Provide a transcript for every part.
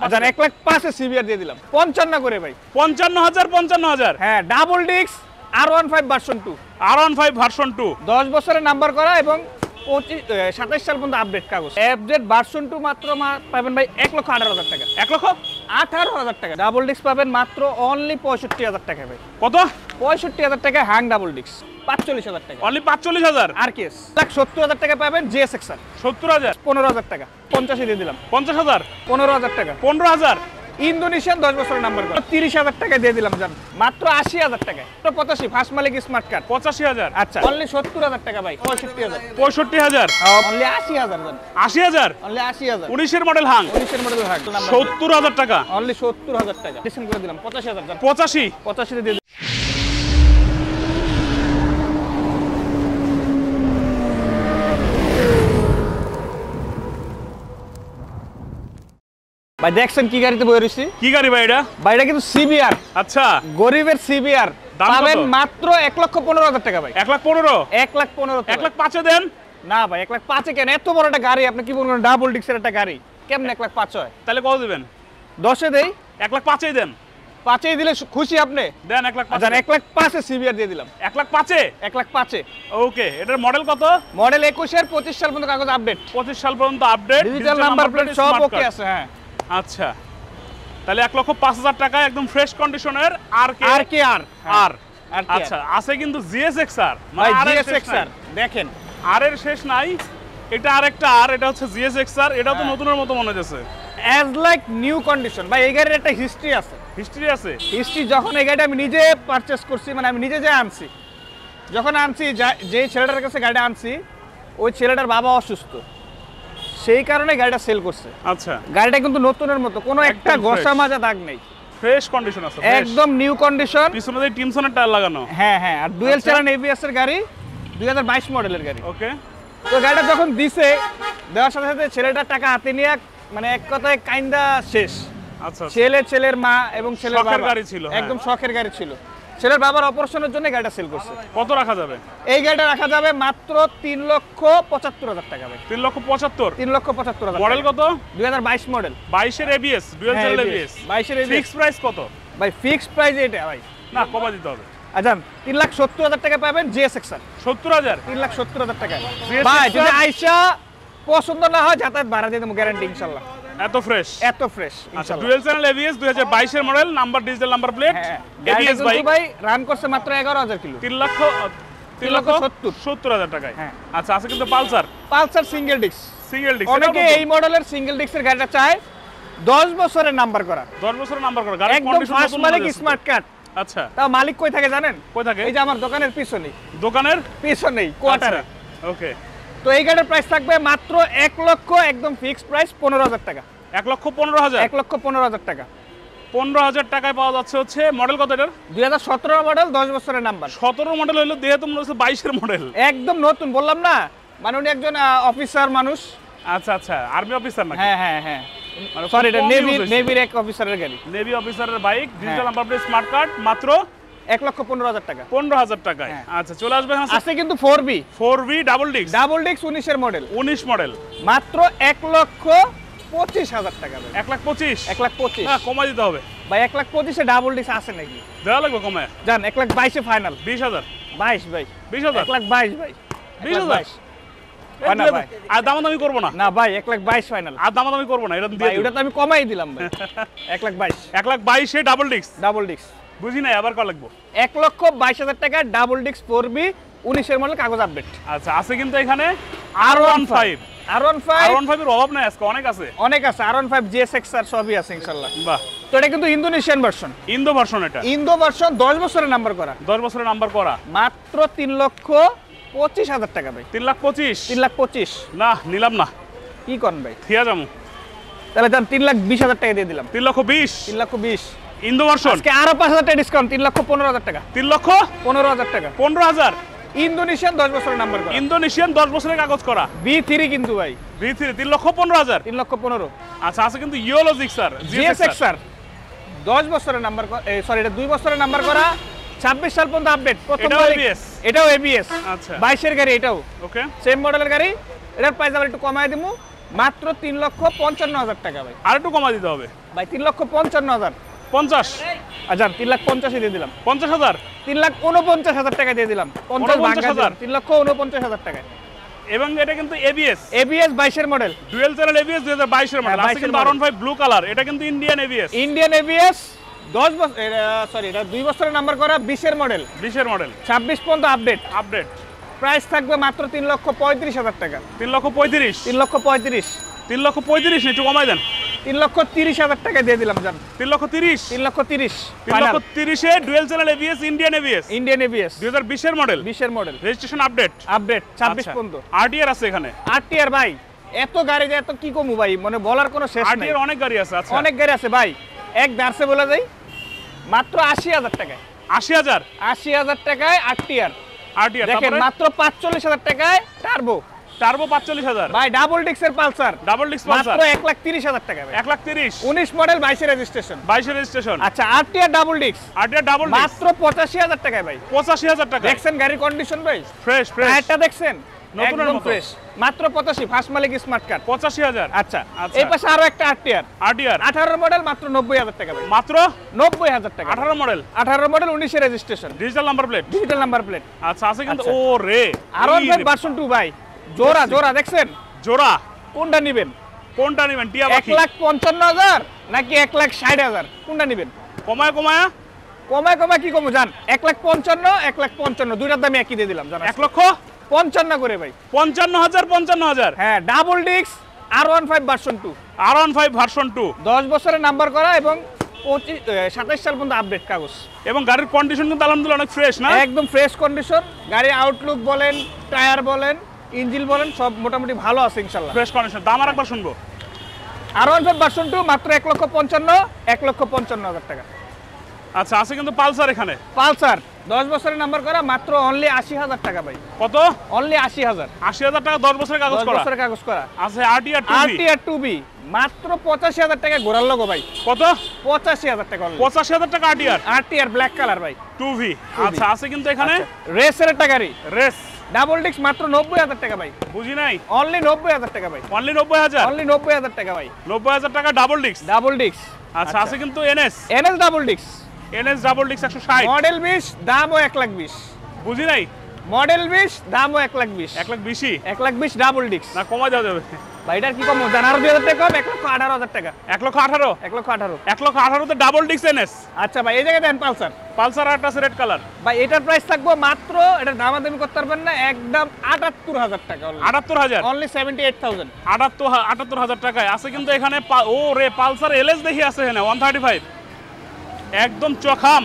আচ্ছা 1,05,000 এ সিবিআর দিয়ে দিলাম 55 করে ভাই 55,000 হ্যাঁ double disk R15 version 2 R15 version 2 10 বছরের নাম্বার করা এবং 27 সাল পর্যন্ত আপডেট কাগজ আপডেট ভার্সন 2 মাত্র পাবেন ভাই 1,18,000 টাকা 1,18,000 টাকা ডাবল ডিস্ক পাবেন মাত্র অনলি 65,000 টাকা ভাই কত 65,000 টাকা হ্যাং ডাবল ডিস্ক 45,000 টাকা অনলি 45,000 আর কেস 1,70,000 টাকা পাবেন জিএসএক্সআর 70,000 15,000 টাকা 50 দিয়ে দিলাম 50,000 15,000 টাকা 15,000 ইন্দোনেশিয়ান 10 বছরের নাম্বার করা 30,000 টাকা দিয়ে দিলাম জান মাত্র 80,000 টাকা তো 85 ফার্স্ট মালিক স্মার্ট কার্ড 85,000 আচ্ছা অনলি 70,000 টাকা ভাই 65,000 65,000 অনলি 80,000 জান 80,000 অনলি 80,000 19 এর মডেল হাং 19 এর মডেল হাং 70,000 টাকা অনলি 70,000 টাকা ডিসকাউন্ট করে দিলাম 85,000 জান 85 দিয়ে ভাই দেখছেন কি গাড়িতে বই রইছি কি গাড়ি ভাই এটা কিন্তু সিবিআর আচ্ছা গরিবের সিবিআর পাবেন মাত্র 1,15,000 টাকা ভাই 1,15,000 1,15,000 1,05,000 দেন না ভাই 1,05,000 কেন এত বড় একটা গাড়ি আপনি কি বলবেন ডাবল ডিস্কের একটা গাড়ি কেমনে 1,05,000 হয় তাহলে কত দিবেন 10 এ দেই 1,05,000 দেন 5 এ দিলে খুশি আপনি দেন 1,05,000 আচ্ছা 1,05,000 এ সিবিআর দিয়ে দিলাম 1,05,000 1,05,000 ওকে এটার মডেল কত মডেল 21 এর 25 সাল পর্যন্ত কাগজ আপডেট 25 সাল পর্যন্ত আপডেট ডিজিটাল নাম্বার প্লেট সব ওকে আছে হ্যাঁ আচ্ছা তাহলে 1,05,000 টাকা একদম ফ্রেশ কন্ডিশনের আর আচ্ছা আছে কিন্তু জিএসএক্সআর ভাই জিএসএক্সআর দেখেন আর এর শেষ নাই এটা আরেকটা আর এটা হচ্ছে জিএসএক্সআর এটা তো নতুনের মতো মনে হচ্ছে অ্যাজ লাইক নিউ কন্ডিশন ভাই এই গাড়ির একটা হিস্ট্রি আছে যখন এই গাড়িটা আমি নিজে পারচেজ করছি মানে আমি নিজে আনছি যখন আনছি যে ছেলেটার কাছে গাড়িটা আনছি ওই ছেলেটার বাবা অসুস্থ সেই কারণে গাড়িটা সেল করছে আচ্ছা গাড়িটা কিন্তু নতুনের মতো কোনো একটা ঘষা মাজা দাগ নেই ফ্রেশ কন্ডিশন আছে একদম নিউ কন্ডিশন পিছনে দিয়ে টিমসনের টায়ার লাগানো হ্যাঁ আর ডুয়েল চালান এবিএস এর গাড়ি 2022 মডেলের গাড়ি ওকে তো গাড়িটা যখন দিছে দেওয়ার সাথে সাথে ছেলেটার টাকা হাতে নিয়ে মানে এক কথায় কাইন্দা শেষ আচ্স ছেলের মা এবং ছেলের বাবা গাড়ি ছিল একদম শখের গাড়ি ছিল ছেলের বাবার অপারেশনের জন্য গাড়িটা সেল করছে কত রাখা যাবে এই গাড়িটা রাখা যাবে মাত্র 3,75,000 টাকা ভাই 3,75,000 মডেল কত 2022 মডেল 22 এর এবিএস ডুয়াল চ্যানেল এবিএস 22 এর ফিক্স প্রাইস কত ভাই ফিক্স প্রাইস এটা ভাই না কমা দিতে হবে আচ্ছা 3,70,000 টাকা পাবেন জিএসএক্সআর 70,000 3,70,000 টাকা ভাই যদি আইসা পছন্দ না হয় যাতায়াত ভাড়া দিয়ে দেবো গ্যারান্টি ইনশাআল্লাহ এত ফ্রেশ ইনশাআল্লাহ ডুয়াল চ্যানেল এবিএস 2022 এর model number digital number plate ABS ভাই রান করছে মাত্র 11,000 কিলো 3,70,000 টাকায় আচ্ছা আছে কিন্তু পালসার সিঙ্গেল ডিস্ক অনেকে এই মডেলের সিঙ্গেল ডিস্কের গাড়িটা চায় 10 বছরের নাম্বার করা গাড়ি একদম ফার্স্ট মালিক স্মার্ট কার্ড আচ্ছা তাও মালিক কই থাকে জানেন কই থাকে এই যে আমার দোকানের পিছনেই কোয়ার্টারে ওকে তো এই গাড়ির প্রাইস থাকবে মাত্র 1 লক্ষ একদম ফিক্সড প্রাইস 15,000 টাকা 1,15,000 টাকা 15,000 টাকায় পাওয়া যাচ্ছে হচ্ছে মডেল কত এটার 2017 মডেল 10 বছরের নাম্বার 17 মডেল হলো দেহে তো মনে হচ্ছে 22 এর মডেল একদম নতুন বললাম না মানে উনি একজন অফিসার মানুষ আচ্ছা আর্মি অফিসার নাকি হ্যাঁ সরি এটা নেভির এক অফিসারের গাড়ি নেভি অফিসারের bike digital number plate smart card মাত্র 1,15,000 টাকা 15,000 টাকায় আচ্ছা চলে আসবে আছে কিন্তু 4V ডাবল ডিস্ক 19 এর মডেল 19 মডেল মাত্র 1,25,000 টাকা 1,25,000 হ্যাঁ কমাই দিতে হবে ভাই 1,25,000 এ ডাবল ডিস্ক আছে নাকি দেওয়া লাগবে কমায় জান 1,22,000 এ ফাইনাল 20,000 22 ভাই 20,000 1,22,000 ভাই 20,000 আর দামাদামি করবো না ভাই 1,22,000 ফাইনাল আর দামাদামি করবো না এটা দিয়ে ওটা তো আমি কমাই দিলাম ভাই 1,22,000 এ ডাবল ডিস্ক বুঝি নাই আবার কত লাগবে 1,22,000 টাকা ডাবল ডিস্ক 4B 19 এর মডেল কাগজ আপডেট আচ্ছা আছে কিন্তু এখানে R15 এর অভাব নাই আজকে অনেক আছে R15 GSX-R সবই আছে ইনশাআল্লাহ বাহ তো এটা কিন্তু ইন্দোনেশিয়ান ভার্সন এটা 10 বছরের নাম্বার করা মাত্র 3,25,000 টাকা ভাই 3,25,000 না নিলাম না কি করেন ভাই থিয়া যামু তাহলে জান 3,20,000 টাকা দিয়ে দিলাম 3,20,000 ইন্দো ভার্সন আজকে আরো 5,000 টাকা ডিসকাউন্ট 3,15,000 টাকা 3,15,000 টাকা 15,000 ইন্দোনেশিয়ান 10 বছরের নাম্বার করা 10 বছরের কাগজ করা B3 কিন্তু ভাই B3 3,15,000 3,15,000 আচ্ছা আছে কিন্তু ইওলজিক স্যার GSX-R 10 বছরের নাম্বার সরি এটা 2 বছরের নাম্বার করা 26 সাল পর্যন্ত আপডেট প্রথম এটাও ABS আচ্ছা 22 এর গাড়ি এটাও ওকে সেম মডেলের গাড়ি এটার প্রাইস আবার একটু কমায় দিমু মাত্র 3,55,000 টাকা ভাই। আর একটু কমা দিতে হবে ভাই 3,55,000। 50 আচ্ছা 3,50,000 দিয়ে দিলাম। 50,000 3,49,000 টাকা দিয়ে দিলাম। 50 ভাঙা 3,49,000 টাকা। এবং এটা কিন্তু এবিএস 22 এর মডেল, ডুয়াল চ্যানেল এবিএস 2022 এর মডেল। আছে কিন্তু R15 ব্লু কালার, এটা কিন্তু ইন্ডিয়ান এবিএস। ইন্ডিয়ান এবিএস 10 বছর, সরি এটা 2 বছরের নাম্বার করা, 20 এর মডেল, 20 এর মডেল, 26 পর্যন্ত আপডেট। প্রাইস থাকবে মাত্র 3,35,000 টাকা। 3,35,000 3,35,000 3,35,000 একটু কমাই দেন। 3,30,000 টাকা দিয়ে দিলাম জান। 3,30,000 3,30,000 3,30,000 এ dual channel ABS Indian ABS Indian ABS 2020 এর মডেল, 20 এর মডেল, রেজিস্ট্রেশন আপডেট 26 পর্যন্ত। আরটিআর আছে এখানে। আরটিআর ভাই এত গাড়ি যে এত কি কমু ভাই, মানে বলার কোনো শেষ নাই। আরটিআর অনেক গাড়ি আছে। আচ্ছা অনেক গাড়ি আছে ভাই, এক দার্সে বলে যাই মাত্র 80,000 টাকায়। 80,000 80,000 টাকায় আরটিআর। আরটিআর দেখেন তারপরে মাত্র 45,000 টাকায় টার্বো। টার্বো 45,000 ভাই ডাবল ডিক্সের পালসার ডাবল ডিস্ক মাত্র পালসার 1,30,000 টাকা ভাই। 1,30,000 19 মডেল 22 এর রেজিস্ট্রেশন। 22 এর রেজিস্ট্রেশন। আচ্ছা আরটিআর ডাবল ডিক্স আরটিআর ডাবল ডিস্ক মাত্র 85,000 টাকায় ভাই। 85,000 টাকা। দেখছেন গাড়ির কন্ডিশন ভাই, ফ্রেশ টায়ারটা দেখছেন নতুনের একদম মতো। ফ্রেশ। মাত্র 85, ফার্স্ট মালিক স্মার্ট কার্ড। 85,000 আচ্ছা আচ্ছা। এই পাশে আরো একটা আরটিআর আরটিআর 18 মডেল মাত্র 90,000 টাকা ভাই। মাত্র 90,000 টাকা। 18 মডেল 18 মডেল 19 এর registration, digital number plate. Digital number plate. আচ্ছা আছে কিন্তু। আচ্ছা। ও রে আরো ভার্সন 2 ভাই, জোড়া জোড়া দেখছেন, জোড়া কোনটা নেবেন? কোনটা নেবেন? টিয়া পাখি 1,55,000 নাকি 1,60,000 কোনটা নেবেন? কমায় কমায় কমায় কমায় কি কমু জান, 1,55,000 1,55,000 দুইটার দামে একই দিয়ে দিলাম জান। 1,55,000 করে ভাই। 55,000 হ্যাঁ ডাবল ডিক্স R15 ভার্সন 2, R15 ভার্সন 2 10 বছরের নাম্বার করা এবং 27 সাল পর্যন্ত আপডেট কাগজ। এবং গাড়ির কন্ডিশন কিন্তু আলহামদুলিল্লাহ অনেক ফ্রেশ না? একদম ফ্রেশ কন্ডিশন। গাড়ির আউটলুক বলেন, টায়ার বলেন, ইঞ্জিন বলেন সব মোটামুটি ভালো আছে ইনশাআল্লাহ। Fresh condition. দাম আর একবার শুনবো। R15 ভার্সন 2 মাত্র 1,55,000 টাকা। আচ্ছা আছে কিন্তু পালসার এখানে। পালসার 10 বছরের নাম্বার করা মাত্র অনলি 80,000 টাকা ভাই। কত? অনলি 80,000। 80,000 টাকা 10 বছরের কাগজ 10 করা। বছরের কাগজ করা। আছে আরটিআর 2B। আরটিআর 2B মাত্র 85,000 টাকা ঘোরার লোগো ভাই। কত? 85,000 টাকা অনলি। 85,000 টাকা আরটিআর আরটিআর ব্ল্যাক কালার ভাই 2V। আচ্ছা আছে কিন্তু এখানে রেসের একটা গাড়ি, রেস ডাবল ডিক্স মাত্র 90,000 টাকা ভাই। বুঝি নাই। অনলি 90,000 টাকা ভাই। অনলি 90,000 অনলি 90,000 টাকা ভাই। 90,000 টাকা ডাবল ডিস্ক। ডাবল ডিক্স। আচ্ছা আছে কিন্তু এনএস এনএস ডাবল ডিক্স। NS double disc 160। মডেল 20 দামও 1,20,000। বুঝি নাই। মডেল 20 দামও 1,20,000। 1,20,000 1,20,000 ডাবল ডিক্স। না কমা দেওয়া যাবে। ভাই এটার কি কম জান, আরো 2,000 টাকা কম, 1,18,000 টাকা। 1,18,000 1,18,000 1,18,000 তে ডাবল ডিস্ক এনএস। আচ্ছা ভাই এই জায়গায় দেন পালসার। পালসার আরটা আছে রেড কালার। ভাই এটার প্রাইস থাকবে মাত্র, এটার দামাদামি করতে পারবেন না, একদম 78,000 টাকা। 78,000 অনলি 78,000। 78,000 টাকায় আছে কিন্তু এখানে। ও রে পালসার এলএস দেখি আছে এখানে 135 একদম চখাম।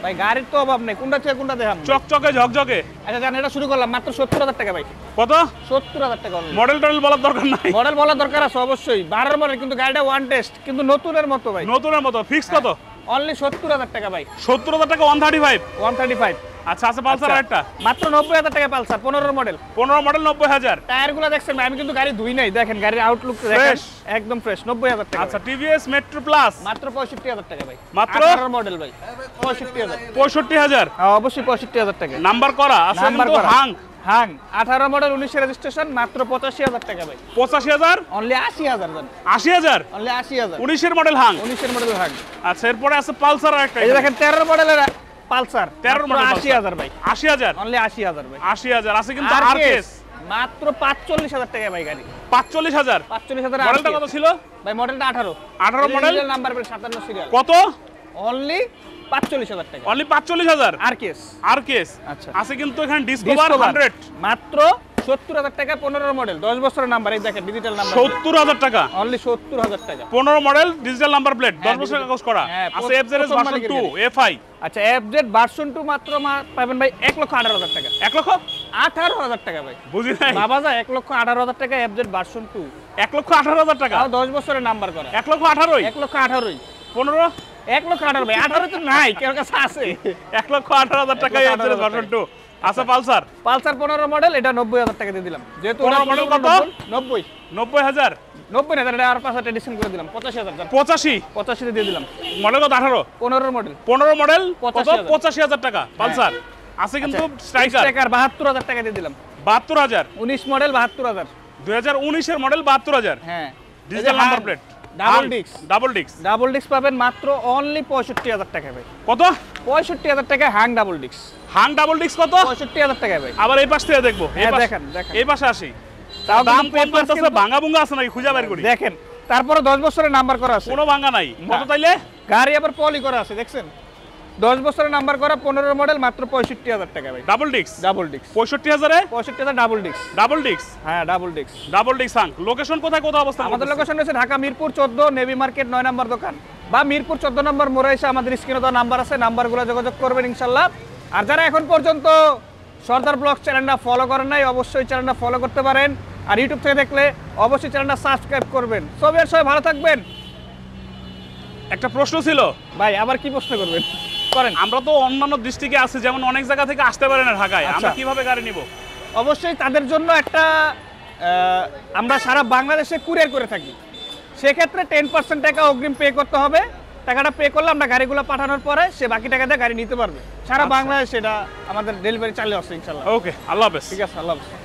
ভাই গাড়ির তো অভাব নেই, কোনটা থেকে কোনটা দেখাম। চকচকে ঝকঝকে। আচ্ছা জান এটা শুরু করলাম মাত্র 70,000 টাকা ভাই। কত? 70,000 টাকা অনলি। মডেল টডেল বলার দরকার নাই। মডেল বলা দরকার আছে অবশ্যই, 12 মডেল কিন্তু গাড়িটা ওয়ান টেস্ট কিন্তু নতুনের মতো ভাই। নতুনের মতো। ফিক্স কত? অনলি 70,000 টাকা ভাই। 70,000 টাকা 135। 135। আচ্ছা আছে পালসার আরেকটা মাত্র 90,000 টাকা পালসার 15 মডেল। 15 মডেল 90,000। টায়ারগুলো দেখছেন ভাই, আমি কিন্তু গাড়ি ধুই নাই, দেখেন গাড়ির আউটলুক দেখেন Fresh। একদম ফ্রেশ। 90,000 টাকা। আচ্ছা টিভিএস মেট্রো প্লাস মাত্র 65,000 টাকা ভাই। মাত্র 18 মডেল ভাই। 65,000। 65,000 হ্যাঁ অবশ্যই 65,000 টাকা। নাম্বার করা আছে নাম্বার কিন্তু করা। হাং। হাং 18 মডেল 19 এর রেজিস্ট্রেশন মাত্র 85,000 টাকা ভাই। 85,000 অনলি 80,000 জান। 80,000 অনলি 80,000। 19 এর মডেল হাং। 19 এর মডেল হাং। আচ্ছা এরপরে আছে পালসার আরেকটা। এই যে দেখেন 13 মডেলের পালসার 13 মডেল 80,000 ভাই। 80,000 অনলি 80,000 ভাই। 80,000 আছে কিন্তু আরকেস আরকেস মাত্র 45,000 টাকা ভাই গাড়ি। 45,000 45,000 মডেলটা কত ছিল? ভাই মডেলটা 18। 18 মডেল নাম্বার 57 সিরিয়াল। কত? অনলি 45,000 টাকা। অনলি 45,000 আরকেস। আরকেস আচ্ছা আছে কিন্তু এখানে ডিসকভার 100 মাত্র 70,000 টাকা 15 মডেল 10 বছরের নাম্বার, এই দেখেন ডিজিটাল নাম্বার। 70,000 টাকা অনলি 70,000 টাকা। 15 মডেল ডিজিটাল নাম্বার প্লেট 10 হ্যাঁ, বছর digital। কাগজ করা। হ্যাঁ, আছে এফজেড প্রথম ভার্সন মালিকের 2 গাড়ি। এফআই। আচ্ছা এফজেড ভার্সন 2 মাত্র পাবেন ভাই 1,18,000 টাকা। 1,18,000 টাকা ভাই। বুঝি নাই। বাবা যা 1,18,000 টাকা এফজেড ভার্সন 2। 1,18,000 টাকা তাও 10 বছরের নাম্বার করা। 1,18,000 1,18,000 15 1,18,000 ভাই। 18 তো নাই, কেউ কাছে আছে। 1,18,000 টাকা এফজেড ভার্সন 2 আছে পালসার। পালসার 15 মডেল এটা 90,000 টাকা দিয়ে দিলাম। যেহেতু 15 মডেল কত? 90 90,000 90 না, এটা আর 5,000 টাকা ডিসকাউন্ট করে দিলাম 85,000 জান। 85 85 দিয়ে দিলাম। মডেল কত? 18 15 মডেল 15 মডেল কত? 85,000 85,000 টাকা পালসার। আছে কিন্তু স্ট্রাইকার স্ট্রাইকার 72,000 টাকা দিয়ে দিলাম। 72,000 19 মডেল 72,000। 2019 এর মডেল 72,000 হ্যাঁ digital number plate double disc double disc পাবেন মাত্র অনলি 65,000 টাকা ভাই। কত? 65,000 টাকা হ্যাং ডাবল ডিস্ক। হাং ডাবল ডিস্ক কত? 65,000 টাকা ভাই। আবার এই পাশ থেকে দেখবো, হ্যাঁ, দেখেন দেখেন এই পাশে আসি, তাও দাম কিন্তু কম papers বলতেছে, কিন্তু- ভাঙা ভুঙ্গা আছে নাকি খুঁজে বের করি। দেখেন তারপরে 10 বছরের নাম্বার করা আছে, কোনো ভাঙা নাই। কত না। তাইলে? গাড়ি আবার পলি করা আছে দেখছেন, 10 বছরের নাম্বার করা 15 মডেল মাত্র 65,000 টাকা ভাই। ডাবল ডিস্ক ডাবল ডিস্ক 65,000 এ 65,000 ডাবল ডিস্ক। ডাবল ডিস্ক হ্যাঁ ডাবল ডিস্ক। ডাবল ডিস্ক হাং। লোকেশন কোথায় অবস্থা? আমাদের লোকেশন হচ্ছে ঢাকা মিরপুর 14 নেভি মার্কেট 9 নম্বর দোকান, বা মিরপুর 14 নম্বর মোড়ে এসে আমাদের স্ক্রিনে দেওয়া নাম্বার আছে, নাম্বারগুলো যোগাযোগ করবেন ইনশাল্লাহ। আর যারা এখন পর্যন্ত সর্দার ব্লগ চ্যানেলটা ফলো করেন নাই, অবশ্যই চ্যানেলটা ফলো করতে পারেন। আর ইউটিউব থেকে দেখলে অবশ্যই চ্যানেলটা সাবস্ক্রাইব করবেন। সবাই ভালো থাকবেন। একটা প্রশ্ন ছিল ভাই আবার কি প্রশ্ন করবেন? করেন। আমরা তো অন্যান্য ডিস্ট্রিক্টে আছি, যেমন অনেক জায়গা থেকে আসতে পারে না ঢাকায়, আচ্ছা। আমরা কিভাবে গাড়ি নিব? অবশ্যই তাদের জন্য একটা আমরা সারা বাংলাদেশে কুরিয়ার করে থাকি, সেক্ষেত্রে 10% টাকা অগ্রিম পে করতে হবে। টাকাটা পে করলে আমরা গাড়িগুলো পাঠানোর পরে সে বাকি টাকা দিয়ে গাড়ি নিতে পারবে। সারা আচ্ছা। বাংলাদেশে এটা আমাদের ডেলিভারি চালু আছে ইনশাল্লাহ। ওকে, আল্লাহ হাফেজ। ঠিক আছে, আল্লাহ হাফেজ।